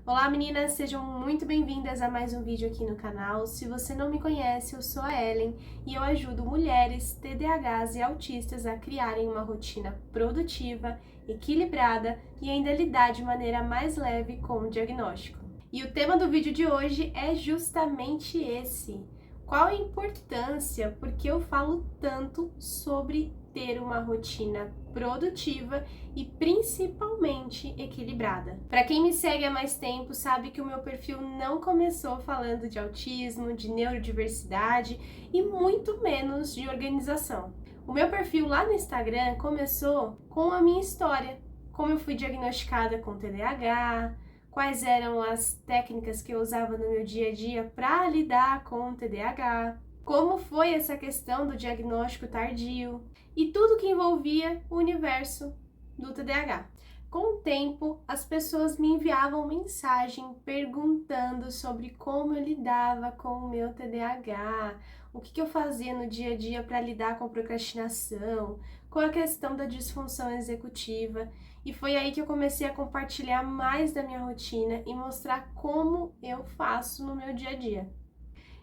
Olá meninas, sejam muito bem-vindas a mais um vídeo aqui no canal. Se você não me conhece, eu sou a Ellen e eu ajudo mulheres, TDAHs e autistas a criarem uma rotina produtiva, equilibrada e ainda lidar de maneira mais leve com o diagnóstico. E o tema do vídeo de hoje é justamente esse. Qual a importância, porque eu falo tanto sobre ter uma rotina produtiva e principalmente equilibrada. Para quem me segue há mais tempo, sabe que o meu perfil não começou falando de autismo, de neurodiversidade e muito menos de organização. O meu perfil lá no Instagram começou com a minha história, como eu fui diagnosticada com TDAH, quais eram as técnicas que eu usava no meu dia a dia para lidar com o TDAH, como foi essa questão do diagnóstico tardio e tudo que envolvia o universo do TDAH. Com o tempo, as pessoas me enviavam mensagem perguntando sobre como eu lidava com o meu TDAH, o que eu fazia no dia a dia para lidar com a procrastinação, com a questão da disfunção executiva. E foi aí que eu comecei a compartilhar mais da minha rotina e mostrar como eu faço no meu dia a dia.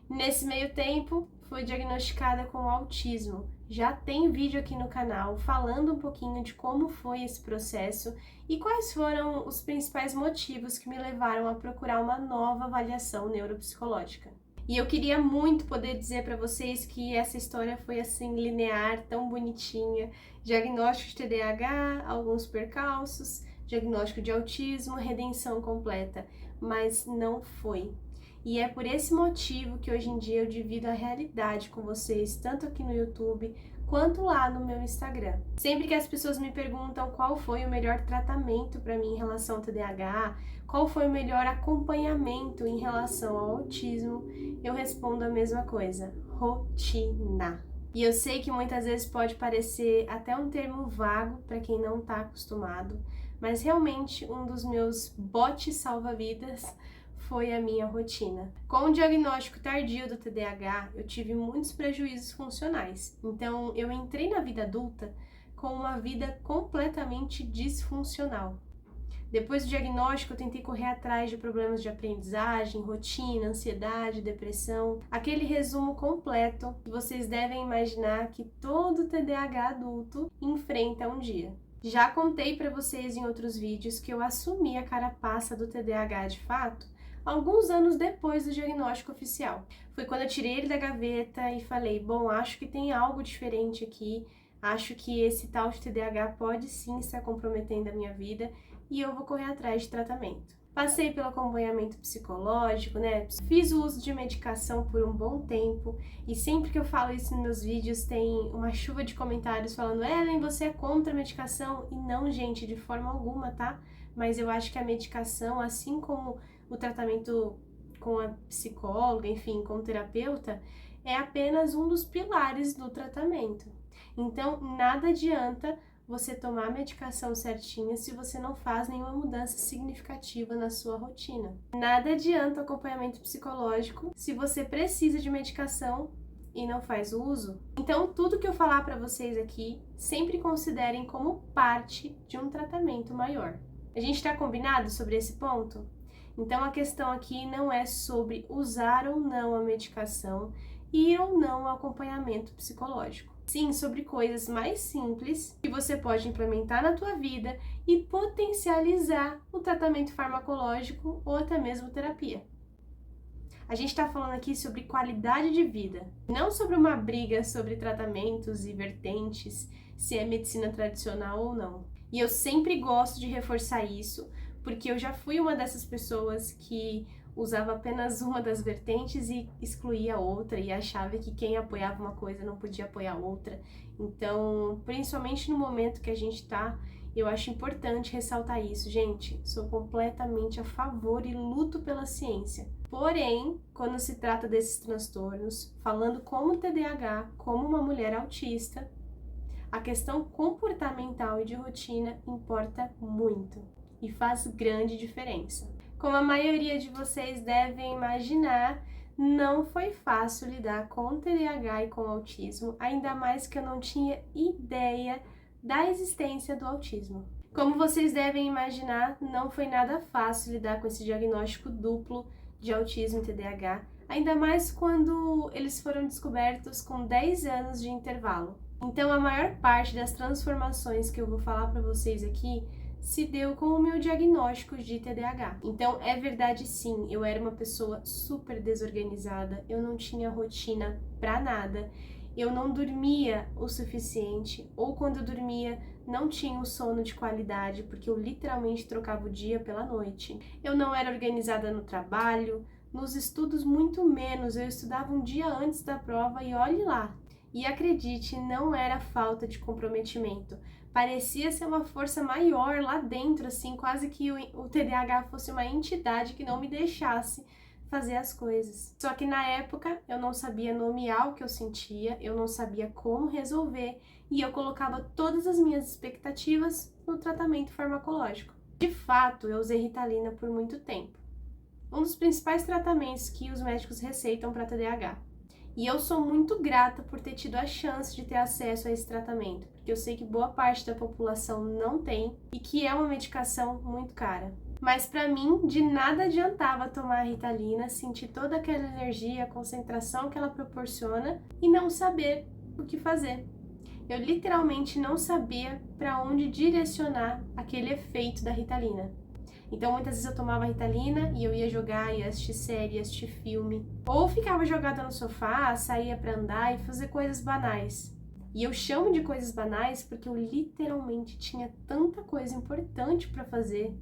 Nesse meio tempo, fui diagnosticada com autismo. Já tem vídeo aqui no canal falando um pouquinho de como foi esse processo e quais foram os principais motivos que me levaram a procurar uma nova avaliação neuropsicológica. E eu queria muito poder dizer para vocês que essa história foi assim linear, tão bonitinha. Diagnóstico de TDAH, alguns percalços, diagnóstico de autismo, redenção completa, mas não foi. E é por esse motivo que hoje em dia eu divido a realidade com vocês, tanto aqui no YouTube quanto lá no meu Instagram. Sempre que as pessoas me perguntam qual foi o melhor tratamento para mim em relação ao TDAH, qual foi o melhor acompanhamento em relação ao autismo, eu respondo a mesma coisa: rotina. E eu sei que muitas vezes pode parecer até um termo vago para quem não está acostumado, mas realmente um dos meus botes salva-vidas foi a minha rotina. Com o diagnóstico tardio do TDAH, eu tive muitos prejuízos funcionais. Então, eu entrei na vida adulta com uma vida completamente disfuncional. Depois do diagnóstico, eu tentei correr atrás de problemas de aprendizagem, rotina, ansiedade, depressão. Aquele resumo completo que vocês devem imaginar que todo TDAH adulto enfrenta um dia. Já contei para vocês em outros vídeos que eu assumi a carapaça do TDAH de fato alguns anos depois do diagnóstico oficial. Foi quando eu tirei ele da gaveta e falei, bom, acho que tem algo diferente aqui, acho que esse tal de TDAH pode sim estar comprometendo a minha vida e eu vou correr atrás de tratamento. Passei pelo acompanhamento psicológico, né? Fiz o uso de medicação por um bom tempo e sempre que eu falo isso nos meus vídeos tem uma chuva de comentários falando Ellen, você é contra a medicação? E não, gente, de forma alguma, tá? Mas eu acho que a medicação, assim como o tratamento com a psicóloga, enfim, com o terapeuta, é apenas um dos pilares do tratamento. Então, nada adianta você tomar a medicação certinha se você não faz nenhuma mudança significativa na sua rotina. Nada adianta o acompanhamento psicológico se você precisa de medicação e não faz uso. Então, tudo que eu falar para vocês aqui, sempre considerem como parte de um tratamento maior. A gente está combinado sobre esse ponto? Então, a questão aqui não é sobre usar ou não a medicação, ir ou não ao acompanhamento psicológico. Sim, sobre coisas mais simples que você pode implementar na tua vida e potencializar o tratamento farmacológico ou até mesmo terapia. A gente está falando aqui sobre qualidade de vida, não sobre uma briga sobre tratamentos e vertentes, se é medicina tradicional ou não. E eu sempre gosto de reforçar isso, porque eu já fui uma dessas pessoas que usava apenas uma das vertentes e excluía a outra e achava que quem apoiava uma coisa não podia apoiar outra. Então, principalmente no momento que a gente tá, eu acho importante ressaltar isso. Gente, sou completamente a favor e luto pela ciência. Porém, quando se trata desses transtornos, falando como TDAH, como uma mulher autista, a questão comportamental e de rotina importa muito e faz grande diferença. Como a maioria de vocês devem imaginar, não foi fácil lidar com o TDAH e com o autismo, ainda mais que eu não tinha ideia da existência do autismo. Como vocês devem imaginar, não foi nada fácil lidar com esse diagnóstico duplo de autismo e TDAH, ainda mais quando eles foram descobertos com 10 anos de intervalo. Então, a maior parte das transformações que eu vou falar para vocês aqui se deu com o meu diagnóstico de TDAH. Então, é verdade sim, eu era uma pessoa super desorganizada, eu não tinha rotina para nada, eu não dormia o suficiente, ou quando eu dormia, não tinha o sono de qualidade, porque eu literalmente trocava o dia pela noite. Eu não era organizada no trabalho, nos estudos muito menos, eu estudava um dia antes da prova e olhe lá. E acredite, não era falta de comprometimento. Parecia ser uma força maior lá dentro, assim, quase que o TDAH fosse uma entidade que não me deixasse fazer as coisas. Só que na época eu não sabia nomear o que eu sentia, eu não sabia como resolver e eu colocava todas as minhas expectativas no tratamento farmacológico. De fato, eu usei Ritalina por muito tempo. Um dos principais tratamentos que os médicos receitam para TDAH. E eu sou muito grata por ter tido a chance de ter acesso a esse tratamento, porque eu sei que boa parte da população não tem e que é uma medicação muito cara. Mas para mim, de nada adiantava tomar a Ritalina, sentir toda aquela energia, a concentração que ela proporciona e não saber o que fazer. Eu literalmente não sabia para onde direcionar aquele efeito da Ritalina. Então, muitas vezes eu tomava Ritalina e eu ia jogar, ia assistir série, ia assistir filme. Ou ficava jogada no sofá, saía pra andar e fazer coisas banais. E eu chamo de coisas banais porque eu literalmente tinha tanta coisa importante pra fazer,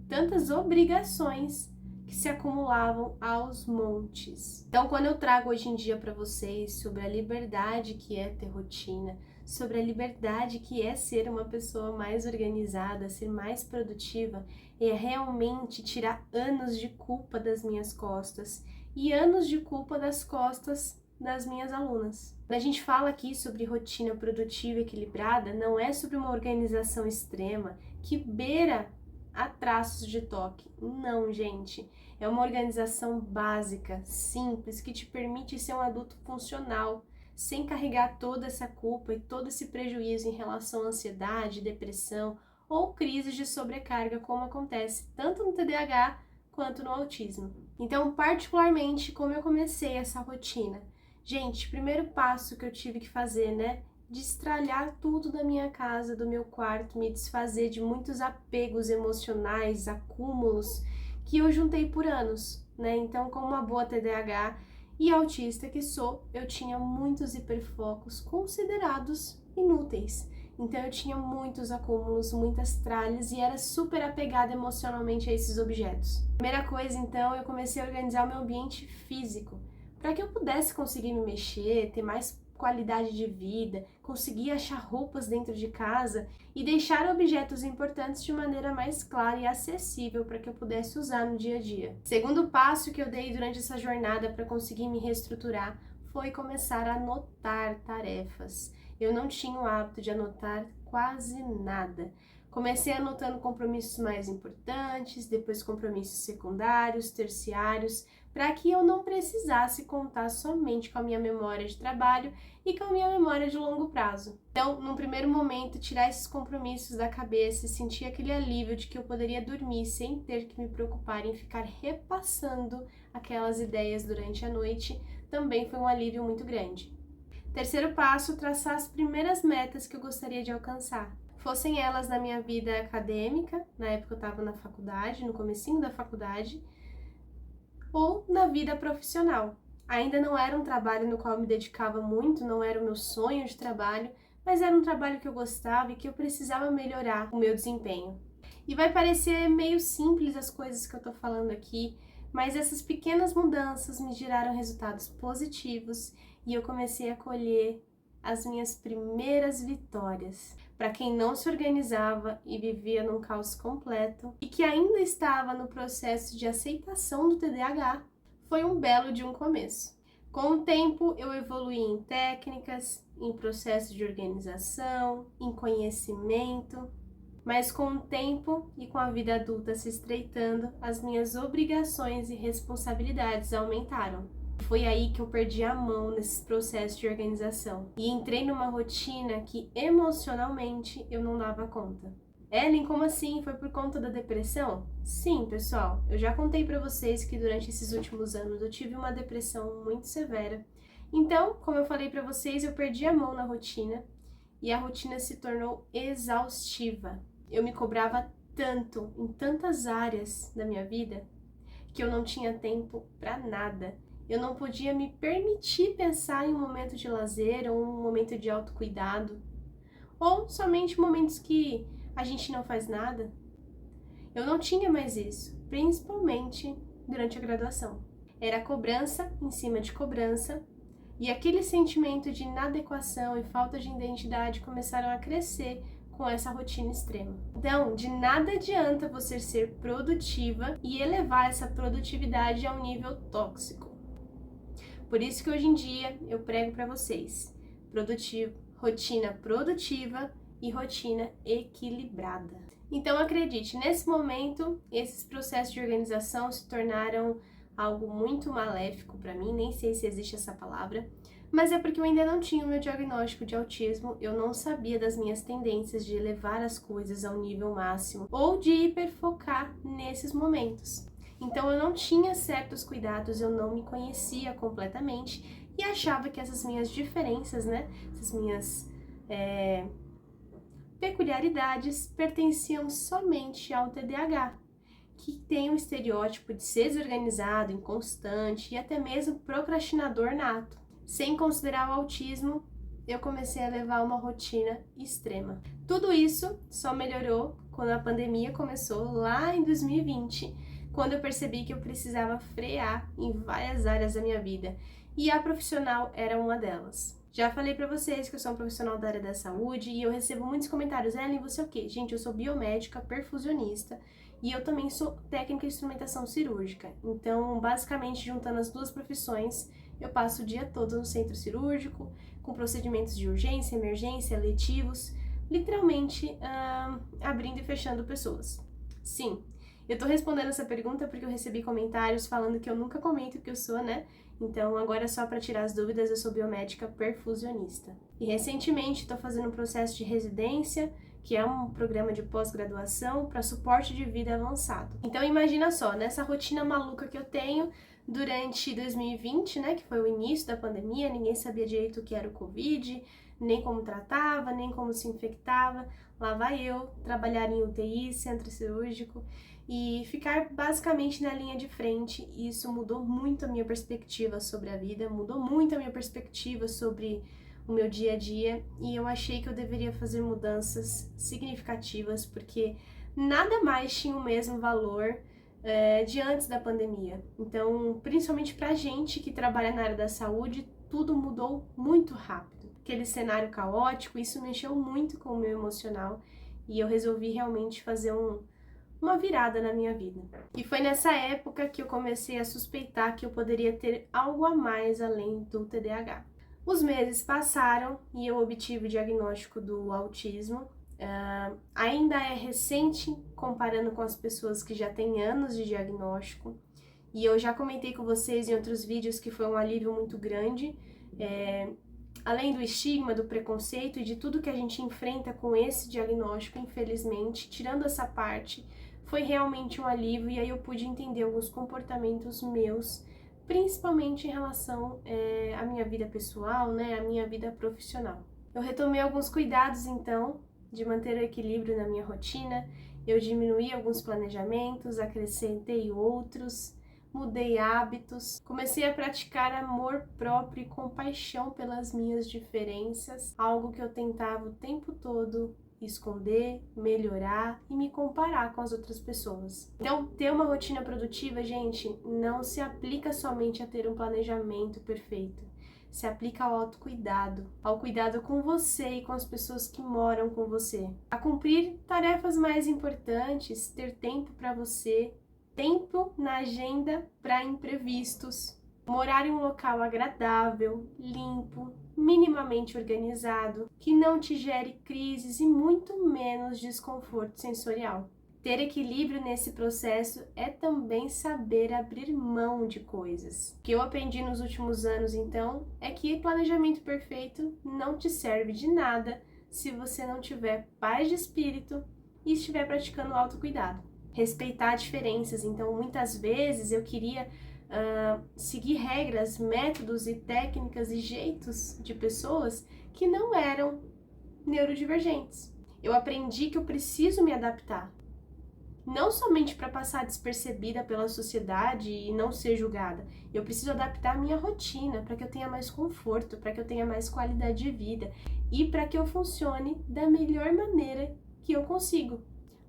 tantas obrigações que se acumulavam aos montes. Então, quando eu trago hoje em dia pra vocês sobre a liberdade que é ter rotina, sobre a liberdade que é ser uma pessoa mais organizada, ser mais produtiva, é realmente tirar anos de culpa das minhas costas e anos de culpa das costas das minhas alunas. Quando a gente fala aqui sobre rotina produtiva e equilibrada, não é sobre uma organização extrema que beira a traços de toque. Não, gente. É uma organização básica, simples, que te permite ser um adulto funcional, sem carregar toda essa culpa e todo esse prejuízo em relação à ansiedade, depressão ou crises de sobrecarga, como acontece tanto no TDAH quanto no autismo. Então, particularmente, como eu comecei essa rotina? Gente, primeiro passo que eu tive que fazer, né? Destralhar tudo da minha casa, do meu quarto, me desfazer de muitos apegos emocionais, acúmulos que eu juntei por anos, né? Então, como uma boa TDAH e autista que sou, eu tinha muitos hiperfocos considerados inúteis. Então eu tinha muitos acúmulos, muitas tralhas e era super apegada emocionalmente a esses objetos. Primeira coisa, então, eu comecei a organizar o meu ambiente físico, para que eu pudesse conseguir me mexer, ter mais qualidade de vida, conseguir achar roupas dentro de casa e deixar objetos importantes de maneira mais clara e acessível para que eu pudesse usar no dia a dia. Segundo passo que eu dei durante essa jornada para conseguir me reestruturar foi começar a anotar tarefas. Eu não tinha o hábito de anotar quase nada. Comecei anotando compromissos mais importantes, depois compromissos secundários, terciários, para que eu não precisasse contar somente com a minha memória de trabalho e com a minha memória de longo prazo. Então, num primeiro momento, tirar esses compromissos da cabeça e sentir aquele alívio de que eu poderia dormir sem ter que me preocupar em ficar repassando aquelas ideias durante a noite, também foi um alívio muito grande. Terceiro passo, traçar as primeiras metas que eu gostaria de alcançar. Fossem elas na minha vida acadêmica, na época eu estava na faculdade, no comecinho da faculdade, ou na vida profissional. Ainda não era um trabalho no qual eu me dedicava muito, não era o meu sonho de trabalho, mas era um trabalho que eu gostava e que eu precisava melhorar o meu desempenho. E vai parecer meio simples as coisas que eu tô falando aqui, mas essas pequenas mudanças me geraram resultados positivos e eu comecei a colher as minhas primeiras vitórias. Para quem não se organizava e vivia num caos completo e que ainda estava no processo de aceitação do TDAH, foi um belo de um começo. Com o tempo, eu evoluí em técnicas, em processo de organização, em conhecimento, mas com o tempo e com a vida adulta se estreitando, as minhas obrigações e responsabilidades aumentaram. Foi aí que eu perdi a mão nesse processo de organização e entrei numa rotina que emocionalmente eu não dava conta. Ellen, como assim? Foi por conta da depressão? Sim, pessoal, eu já contei pra vocês que durante esses últimos anos eu tive uma depressão muito severa. Então, como eu falei pra vocês, eu perdi a mão na rotina e a rotina se tornou exaustiva. Eu me cobrava tanto em tantas áreas da minha vida que eu não tinha tempo pra nada. Eu não podia me permitir pensar em um momento de lazer ou um momento de autocuidado, ou somente momentos que a gente não faz nada. Eu não tinha mais isso, principalmente durante a graduação. Era cobrança em cima de cobrança, e aquele sentimento de inadequação e falta de identidade começaram a crescer com essa rotina extrema. Então, de nada adianta você ser produtiva e elevar essa produtividade a um nível tóxico. Por isso que hoje em dia eu prego para vocês: rotina produtiva e rotina equilibrada. Então acredite, nesse momento, esses processos de organização se tornaram algo muito maléfico para mim, nem sei se existe essa palavra, mas é porque eu ainda não tinha o meu diagnóstico de autismo, eu não sabia das minhas tendências de levar as coisas ao nível máximo ou de hiperfocar nesses momentos. Então eu não tinha certos cuidados, eu não me conhecia completamente e achava que essas minhas diferenças, essas minhas peculiaridades pertenciam somente ao TDAH, que tem um estereótipo de ser desorganizado, inconstante e até mesmo procrastinador nato. Sem considerar o autismo, eu comecei a levar uma rotina extrema. Tudo isso só melhorou quando a pandemia começou lá em 2020, quando eu percebi que eu precisava frear em várias áreas da minha vida, e a profissional era uma delas. Já falei pra vocês que eu sou um profissional da área da saúde e eu recebo muitos comentários: Ellen, você é o quê? Gente, eu sou biomédica, perfusionista e eu também sou técnica de instrumentação cirúrgica. Então, basicamente, juntando as duas profissões, eu passo o dia todo no centro cirúrgico, com procedimentos de urgência, emergência, letivos, literalmente abrindo e fechando pessoas. Sim, eu tô respondendo essa pergunta porque eu recebi comentários falando que eu nunca comento que eu sou, Então, agora só para tirar as dúvidas, eu sou biomédica perfusionista. E recentemente estou fazendo um processo de residência, que é um programa de pós-graduação para suporte de vida avançado. Então, imagina só, nessa rotina maluca que eu tenho durante 2020, que foi o início da pandemia, ninguém sabia direito o que era o Covid, nem como tratava, nem como se infectava. Lá vai eu trabalhar em UTI, centro cirúrgico, e ficar basicamente na linha de frente. E isso mudou muito a minha perspectiva sobre a vida, mudou muito a minha perspectiva sobre o meu dia a dia, e eu achei que eu deveria fazer mudanças significativas, porque nada mais tinha o mesmo valor de antes da pandemia. Então, principalmente pra gente que trabalha na área da saúde, tudo mudou muito rápido. Aquele cenário caótico, isso mexeu muito com o meu emocional, e eu resolvi realmente fazer uma virada na minha vida. E foi nessa época que eu comecei a suspeitar que eu poderia ter algo a mais além do TDAH. Os meses passaram e eu obtive o diagnóstico do autismo. Ainda é recente comparando com as pessoas que já têm anos de diagnóstico. E eu já comentei com vocês em outros vídeos que foi um alívio muito grande. Além do estigma, do preconceito e de tudo que a gente enfrenta com esse diagnóstico, infelizmente, tirando essa parte, foi realmente um alívio, e aí eu pude entender alguns comportamentos meus, principalmente em relação à minha vida pessoal, à minha vida profissional. Eu retomei alguns cuidados, então, de manter o equilíbrio na minha rotina, eu diminuí alguns planejamentos, acrescentei outros, mudei hábitos, comecei a praticar amor próprio e compaixão pelas minhas diferenças, algo que eu tentava o tempo todo esconder, melhorar e me comparar com as outras pessoas. Então, ter uma rotina produtiva, gente, não se aplica somente a ter um planejamento perfeito. Se aplica ao autocuidado, ao cuidado com você e com as pessoas que moram com você, a cumprir tarefas mais importantes, ter tempo para você, tempo na agenda para imprevistos, morar em um local agradável, limpo, minimamente organizado, que não te gere crises e muito menos desconforto sensorial. Ter equilíbrio nesse processo é também saber abrir mão de coisas. O que eu aprendi nos últimos anos, então, é que planejamento perfeito não te serve de nada se você não tiver paz de espírito, e estiver praticando autocuidado. Respeitar diferenças, então muitas vezes eu queria seguir regras, métodos e técnicas e jeitos de pessoas que não eram neurodivergentes. Eu aprendi que eu preciso me adaptar, não somente para passar despercebida pela sociedade e não ser julgada. Eu preciso adaptar a minha rotina para que eu tenha mais conforto, para que eu tenha mais qualidade de vida e para que eu funcione da melhor maneira que eu consigo.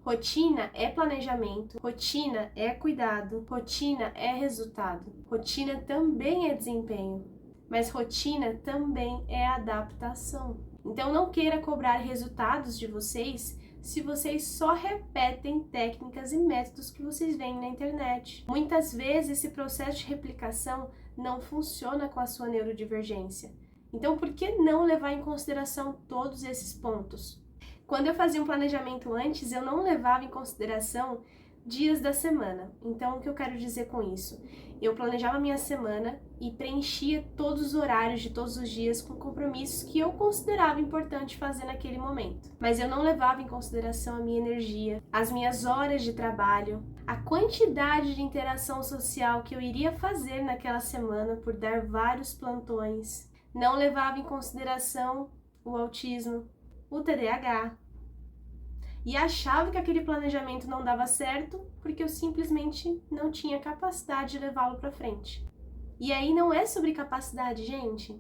Rotina é planejamento, rotina é cuidado, rotina é resultado, rotina também é desempenho, mas rotina também é adaptação. Então não queira cobrar resultados de vocês se vocês só repetem técnicas e métodos que vocês veem na internet. Muitas vezes esse processo de replicação não funciona com a sua neurodivergência. Então por que não levar em consideração todos esses pontos? Quando eu fazia um planejamento antes, eu não levava em consideração dias da semana. Então, o que eu quero dizer com isso? Eu planejava minha semana e preenchia todos os horários de todos os dias com compromissos que eu considerava importante fazer naquele momento. Mas eu não levava em consideração a minha energia, as minhas horas de trabalho, a quantidade de interação social que eu iria fazer naquela semana por dar vários plantões. Não levava em consideração o autismo, o TDAH, e achava que aquele planejamento não dava certo porque eu simplesmente não tinha capacidade de levá-lo para frente. E aí não é sobre capacidade, gente.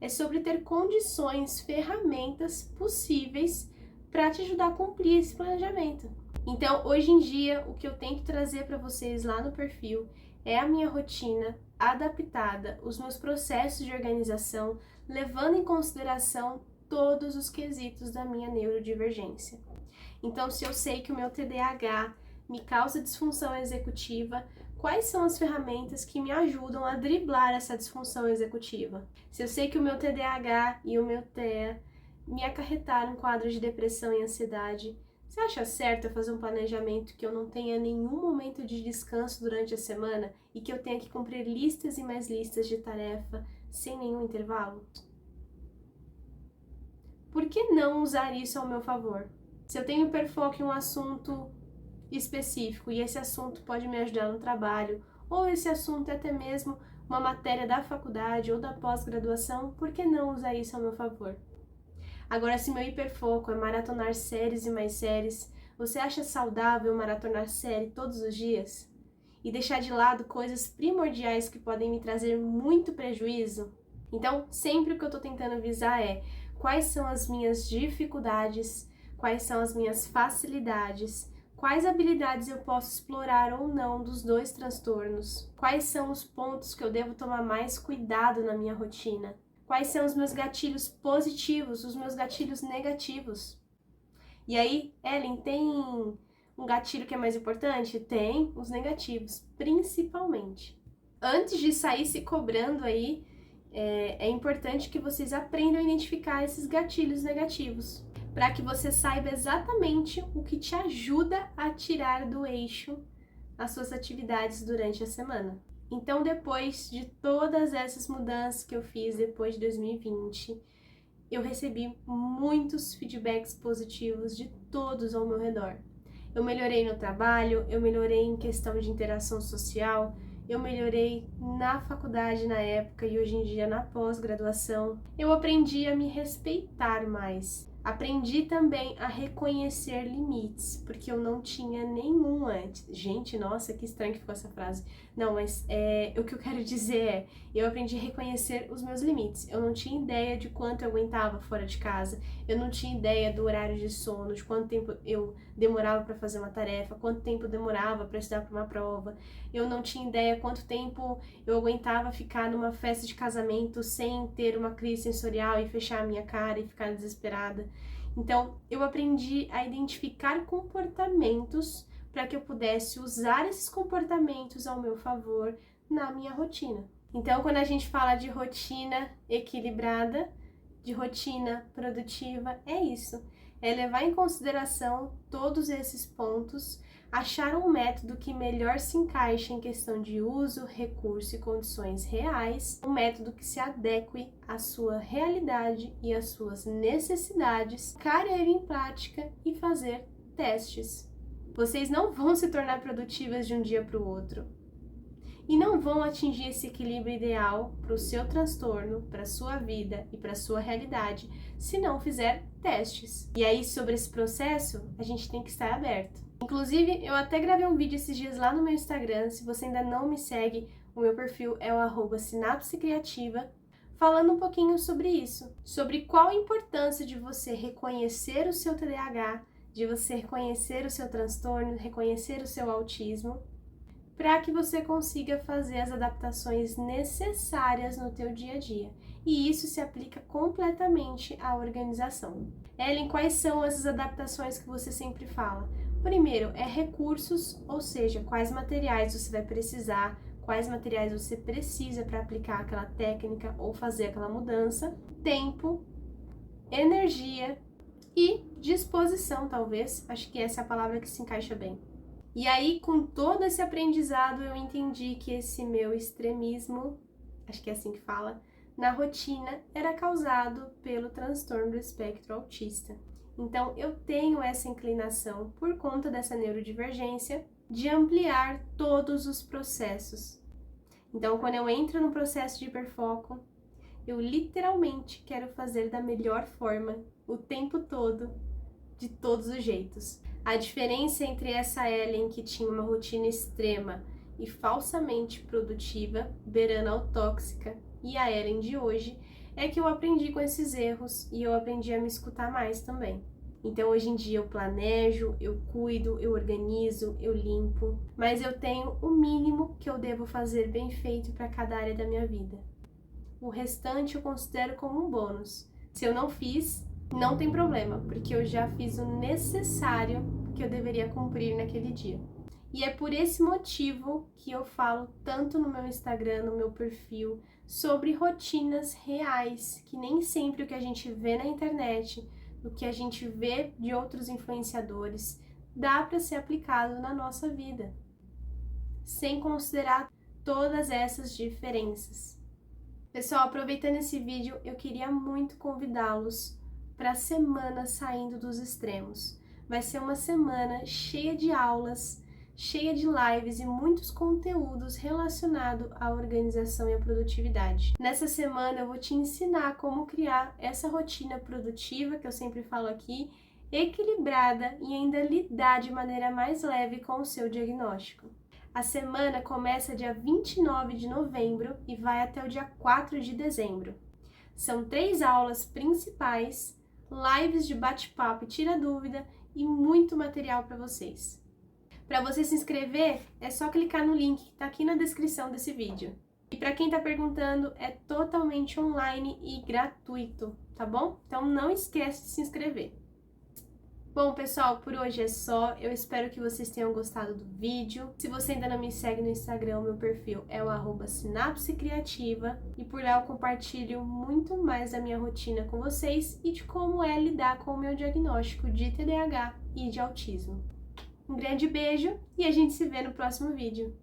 É sobre ter condições, ferramentas possíveis para te ajudar a cumprir esse planejamento. Então, hoje em dia, o que eu tento trazer para vocês lá no perfil é a minha rotina adaptada, os meus processos de organização, levando em consideração todos os quesitos da minha neurodivergência. Então, se eu sei que o meu TDAH me causa disfunção executiva, quais são as ferramentas que me ajudam a driblar essa disfunção executiva? Se eu sei que o meu TDAH e o meu TEA me acarretaram quadros de depressão e ansiedade, você acha certo eu fazer um planejamento que eu não tenha nenhum momento de descanso durante a semana e que eu tenha que cumprir listas e mais listas de tarefa sem nenhum intervalo? Por que não usar isso ao meu favor? Se eu tenho hiperfoco em um assunto específico e esse assunto pode me ajudar no trabalho, ou esse assunto é até mesmo uma matéria da faculdade ou da pós-graduação, por que não usar isso ao meu favor? Agora, se meu hiperfoco é maratonar séries e mais séries, você acha saudável maratonar série todos os dias? E deixar de lado coisas primordiais que podem me trazer muito prejuízo? Então, sempre o que eu estou tentando visar é quais são as minhas dificuldades, quais são as minhas facilidades, quais habilidades eu posso explorar ou não dos dois transtornos, quais são os pontos que eu devo tomar mais cuidado na minha rotina, quais são os meus gatilhos positivos, os meus gatilhos negativos. E aí, Ellen, tem um gatilho que é mais importante? Tem os negativos, principalmente. Antes de sair se cobrando aí, é importante que vocês aprendam a identificar esses gatilhos negativos, para que você saiba exatamente o que te ajuda a tirar do eixo as suas atividades durante a semana. Então, depois de todas essas mudanças que eu fiz depois de 2020, eu recebi muitos feedbacks positivos de todos ao meu redor. Eu melhorei no trabalho, eu melhorei em questão de interação social, eu melhorei na faculdade na época e hoje em dia na pós-graduação. Eu aprendi a me respeitar mais. Aprendi também a reconhecer limites, porque eu não tinha nenhum antes. Gente, nossa, que estranho que ficou essa frase. Não, mas o que eu quero dizer é, eu aprendi a reconhecer os meus limites. Eu não tinha ideia de quanto eu aguentava fora de casa, eu não tinha ideia do horário de sono, de quanto tempo eu demorava para fazer uma tarefa, quanto tempo eu demorava para estudar para uma prova. Eu não tinha ideia quanto tempo eu aguentava ficar numa festa de casamento sem ter uma crise sensorial e fechar a minha cara e ficar desesperada. Então, eu aprendi a identificar comportamentos para que eu pudesse usar esses comportamentos ao meu favor na minha rotina. Então, quando a gente fala de rotina equilibrada, de rotina produtiva, é isso. É levar em consideração todos esses pontos, achar um método que melhor se encaixe em questão de uso, recurso e condições reais, um método que se adeque à sua realidade e às suas necessidades, colocar ele em prática e fazer testes. Vocês não vão se tornar produtivas de um dia para o outro e não vão atingir esse equilíbrio ideal para o seu transtorno, para a sua vida e para a sua realidade se não fizer testes. E aí, sobre esse processo, a gente tem que estar aberto. Inclusive, eu até gravei um vídeo esses dias lá no meu Instagram. Se você ainda não me segue, o meu perfil é o @sinapsecriativa, falando um pouquinho sobre isso, sobre qual a importância de você reconhecer o seu TDAH, de você reconhecer o seu transtorno, reconhecer o seu autismo, para que você consiga fazer as adaptações necessárias no teu dia a dia. E isso se aplica completamente à organização. Ellen, quais são essas adaptações que você sempre fala? Primeiro, é recursos, ou seja, quais materiais você vai precisar, quais materiais você precisa para aplicar aquela técnica ou fazer aquela mudança. Tempo, energia e disposição, talvez. Acho que essa é a palavra que se encaixa bem. E aí, com todo esse aprendizado, eu entendi que esse meu extremismo, acho que é assim que fala, na rotina, era causado pelo transtorno do espectro autista. Então, eu tenho essa inclinação, por conta dessa neurodivergência, de ampliar todos os processos. Então, quando eu entro no processo de hiperfoco, eu literalmente quero fazer da melhor forma, o tempo todo, de todos os jeitos. A diferença entre essa Ellen que tinha uma rotina extrema e falsamente produtiva, beirando ao tóxica, e a Ellen de hoje, é que eu aprendi com esses erros e eu aprendi a me escutar mais também. Então hoje em dia eu planejo, eu cuido, eu organizo, eu limpo, mas eu tenho o mínimo que eu devo fazer bem feito para cada área da minha vida. O restante eu considero como um bônus. Se eu não fiz, não tem problema, porque eu já fiz o necessário que eu deveria cumprir naquele dia. E é por esse motivo que eu falo tanto no meu Instagram, no meu perfil, sobre rotinas reais, que nem sempre o que a gente vê na internet, o que a gente vê de outros influenciadores, dá para ser aplicado na nossa vida, sem considerar todas essas diferenças. Pessoal, aproveitando esse vídeo, eu queria muito convidá-los para a semana saindo dos extremos. Vai ser uma semana cheia de aulas, cheia de lives e muitos conteúdos relacionados à organização e à produtividade. Nessa semana eu vou te ensinar como criar essa rotina produtiva, que eu sempre falo aqui, equilibrada e ainda lidar de maneira mais leve com o seu diagnóstico. A semana começa dia 29 de novembro e vai até o dia 4 de dezembro. São 3 aulas principais, lives de bate-papo e tira dúvida e muito material para vocês. Para você se inscrever, é só clicar no link que está aqui na descrição desse vídeo. E para quem está perguntando, é totalmente online e gratuito, tá bom? Então não esquece de se inscrever. Bom, pessoal, por hoje é só. Eu espero que vocês tenham gostado do vídeo. Se você ainda não me segue no Instagram, o meu perfil é o @sinapsecriativa. E por lá eu compartilho muito mais da minha rotina com vocês e de como é lidar com o meu diagnóstico de TDAH e de autismo. Um grande beijo e a gente se vê no próximo vídeo.